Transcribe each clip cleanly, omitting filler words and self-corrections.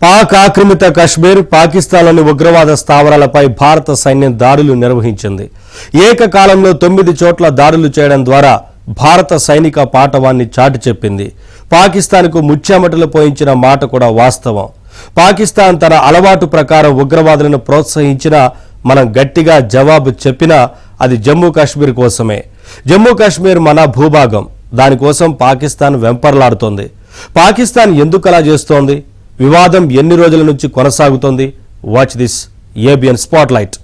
పాక్ ఆక్రమిత కశ్మీర్, పాకిస్తాన్లోని ఉగ్రవాద స్థావరాలపై భారత సైన్యం దాడులు నిర్వహించింది. ఏకకాలంలో 9 చోట్ల దాడులు చేయడం ద్వారా భారత సైనిక పాటవాన్ని చాటి చెప్పింది. పాకిస్తాన్కు ముచ్చెమటలు పోయించిన మాట కూడా వాస్తవం. పాకిస్తాన్ తన అలవాటు ప్రకారం ఉగ్రవాదులను ప్రోత్సహించినా మనం గట్టిగా జవాబు చెప్పినా అది జమ్మూ కాశ్మీర్ కోసమే. జమ్మూ కాశ్మీర్ మన భూభాగం. దానికోసం పాకిస్తాన్ వెంపర్లాడుతోంది. పాకిస్తాన్ ఎందుకలా చేస్తోంది? వివాదం ఎన్ని రోజుల నుంచి కొనసాగుతోంది? Watch this ABN spotlight.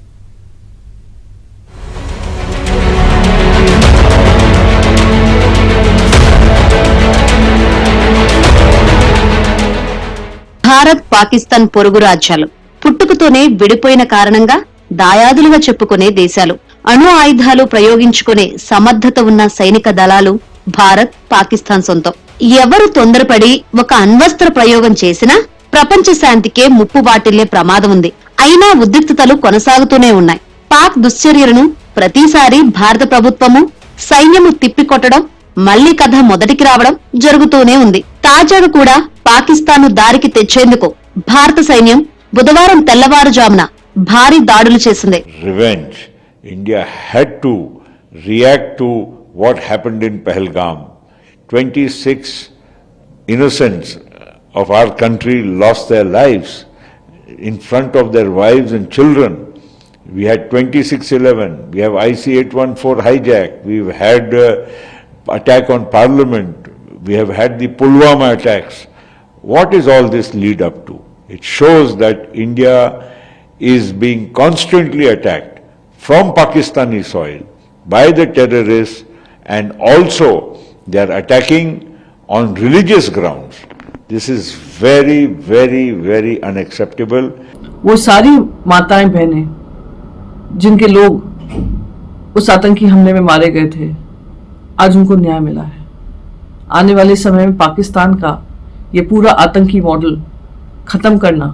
Bharat, Pakistan పొరుగు రాజ్యాలు పుట్టుకతోనే విడిపోయిన కారణంగా దాయాదులుగా చెప్పుకునే దేశాలు. అణు ఆయుధాలు ప్రయోగించుకునే సమర్థత ఉన్న సైనిక దళాలు భారత్, పాకిస్తాన్ సొంతం. ఎవరు తొందరపడి ఒక అణ్వస్త్ర ప్రయోగం చేసినా ప్రపంచ శాంతికే ముప్పు వాటిల్లే ప్రమాదం ఉంది. అయినా ఉద్రిక్తతలు కొనసాగుతూనే ఉన్నాయి. పాక్ దుశ్చర్యలను ప్రతిసారి భారత ప్రభుత్వము, సైన్యము తిప్పికొట్టడం, మళ్లీ కథ మొదటికి రావడం జరుగుతూనే ఉంది. తాజాగా కూడా పాకిస్తాన్ దారికి తెచ్చేందుకు భారత సైన్యం బుధవారం తెల్లవారుజామున భారీ దాడులు చేసింది. Revenge. India had to react to what happened in Pahalgam. 26 innocents of our country lost their lives in front of their wives and children. We had 26/11. We have IC-814 hijack. We've had attack on Parliament. We have had the Pulwama attacks. What is all this lead up to? It shows that India is being constantly attacked from Pakistani soil by the terrorists, and also they are attacking on religious grounds. This is very, very, very unacceptable. वो सारी माताएं बहनें जिनके लोग उस आतंकी हमले में मारे गए थे, आज उनको न्याय मिला है. आने वाले समय में पाकिस्तान का ये पूरा आतंकी मॉडल खत्म करना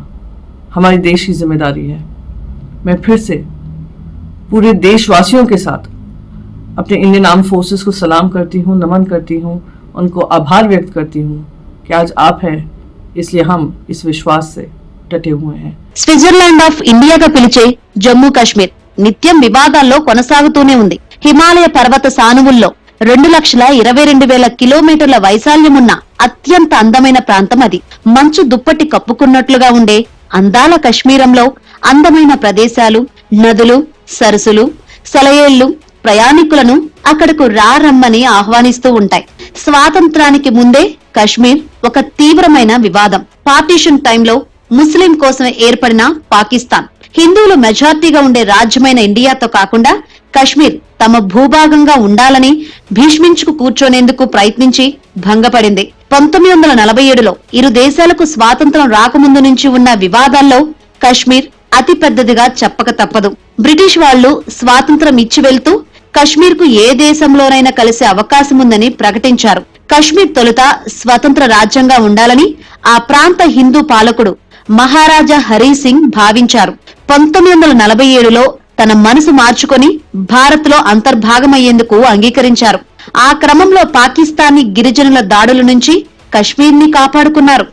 हमारे देश की जिम्मेदारी है. मैं फिर से पूरे देशवासियों के साथ अपने इंडियन आर्म फोर्सेस को सलाम करती हूँ, नमन करती हूँ, उनको आभार व्यक्त करती हूँ कि आज आप हैं, इसलिए हम इस विश्वास से डटे हुए हैं. స్విట్జర్లాండ్ ఆఫ్ ఇండియాగా పిలిచే జమ్మూ కాశ్మీర్ నిత్యం వివాదాల్లో కొనసాగుతూనే ఉంది. హిమాలయ పర్వత సానువుల్లో 2,22,000 కిలోమీటర్ల వైశాల్యమున్న అత్యంత అందమైన ప్రాంతం అది. మంచు దుప్పటి కప్పుకున్నట్లుగా ఉండే అందాల కశ్మీరంలో అందమైన ప్రదేశాలు, నదులు, సరస్సులు, సెలయేళ్లు ప్రయాణికులను అక్కడకు రమ్మని ఆహ్వానిస్తూ ఉంటాయి. స్వాతంత్రానికి ముందే కశ్మీర్ ఒక తీవ్రమైన వివాదం. పార్టీషన్ టైంలో ముస్లిం కోసం ఏర్పడిన పాకిస్తాన్ హిందువులు మెజార్టీగా ఉండే రాజ్యమైన ఇండియాతో కాకుండా కశ్మీర్ తమ భూభాగంగా ఉండాలని భీష్మించుకు కూర్చోనేందుకు ప్రయత్నించి భంగపడింది. 1947లో ఇరు దేశాలకు స్వాతంత్రం రాకముందు నుంచి ఉన్న వివాదాల్లో కశ్మీర్ అతి పెద్దదిగా చెప్పక తప్పదు. బ్రిటిష్ వాళ్లు స్వాతంత్రం ఇచ్చి వెళ్తూ కశ్మీర్ కు ఏ దేశంలోనైనా కలిసే అవకాశం ఉందని ప్రకటించారు. కశ్మీర్ తొలుత స్వతంత్ర రాజ్యంగా ఉండాలని ఆ ప్రాంత హిందూ పాలకుడు మహారాజా హరి సింగ్ భావించారు. 1947లో తన మనసు మార్చుకొని భారత్ లో అంతర్భాగమయ్యేందుకు అంగీకరించారు. ఆ క్రమంలో పాకిస్తానీ గిరిజనుల దాడుల నుంచి కశ్మీర్ ని కాపాడుకున్నారు.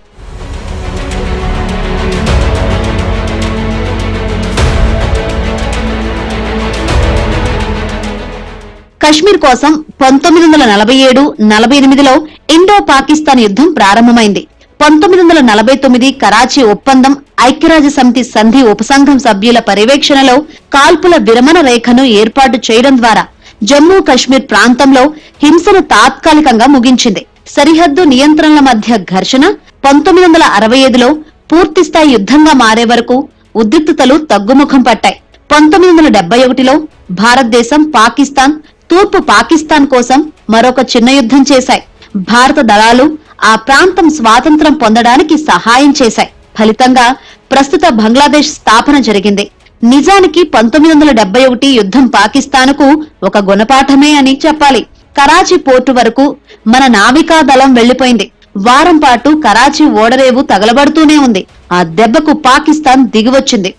కశ్మీర్ కోసం 1947-48లో ఇండో పాకిస్తాన్ యుద్ధం ప్రారంభమైంది. 1949 కరాచీ ఒప్పందం, ఐక్యరాజ్య సమితి సంధి ఉపసంఘం సభ్యుల పర్యవేక్షణలో కాల్పుల విరమణ రేఖను ఏర్పాటు చేయడం ద్వారా జమ్మూ కశ్మీర్ ప్రాంతంలో హింసను తాత్కాలికంగా ముగించింది. సరిహద్దు నియంత్రణల మధ్య ఘర్షణ 1965లో పూర్తిస్థాయి యుద్ధంగా మారే వరకు ఉద్రిక్తతలు తగ్గుముఖం పట్టాయి. 1971లో భారతదేశం, పాకిస్తాన్ తూర్పు పాకిస్తాన్ కోసం మరొక చిన్న యుద్ధం చేశాయి. భారత దళాలు ఆ ప్రాంతం స్వాతంత్రం పొందడానికి సహాయం చేశాయి. ఫలితంగా ప్రస్తుత బంగ్లాదేశ్ స్థాపన జరిగింది. నిజానికి 1971 యుద్ధం పాకిస్తాన్కు ఒక గుణపాఠమే అని చెప్పాలి. కరాచీ పోర్టు వరకు మన నావికా దళం వెళ్లిపోయింది. వారం పాటు కరాచీ ఓడరేవు తగలబడుతూనే ఉంది. ఆ దెబ్బకు పాకిస్తాన్ దిగివచ్చింది.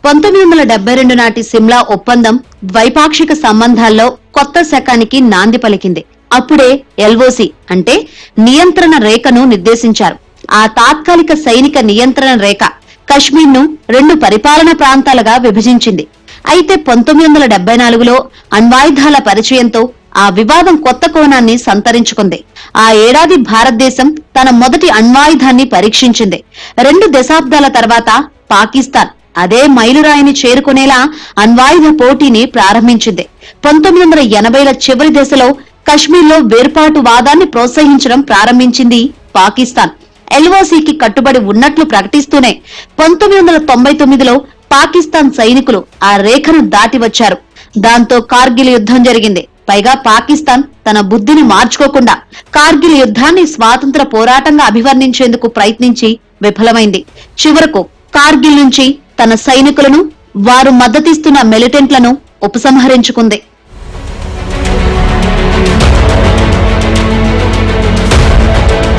1972 నాటి సిమ్లా ఒప్పందం ద్వైపాక్షిక సంబంధాల్లో కొత్త శకానికి నాంది పలికింది. అప్పుడే ఎల్ఓసి అంటే నియంత్రణ రేఖను నిర్దేశించారు. ఆ తాత్కాలిక సైనిక నియంత్రణ రేఖ కశ్మీర్ను 2 పరిపాలన ప్రాంతాలుగా విభజించింది. అయితే 1974లో అణ్వాయుధాల పరిచయంతో ఆ వివాదం కొత్త కోణాన్ని సంతరించుకుంది. ఆ ఏడాది భారతదేశం తన మొదటి అణ్వాయుధాన్ని పరీక్షించింది. 2 దశాబ్దాల తర్వాత పాకిస్తాన్ అదే మైలురాయిని చేరుకునేలా అణ్వాయుధ పోటీని ప్రారంభించింది. 1980ల చివరి దశలో కశ్మీర్లో వేర్పాటు వాదాన్ని ప్రోత్సహించడం ప్రారంభించింది పాకిస్తాన్. ఎల్ఓసికి కట్టుబడి ఉన్నట్లు ప్రకటిస్తూనే 1999లో పాకిస్తాన్ సైనికులు ఆ రేఖను దాటి వచ్చారు. దాంతో కార్గిల్ యుద్ధం జరిగింది. పైగా పాకిస్తాన్ తన బుద్ధిని మార్చుకోకుండా కార్గిల్ యుద్ధాన్ని స్వాతంత్ర పోరాటంగా అభివర్ణించేందుకు ప్రయత్నించి విఫలమైంది. చివరకు కార్గిల్ నుంచి తన సైనికులను, వారు మద్దతిస్తున్న మిలిటెంట్లను ఉపసంహరించుకుంది.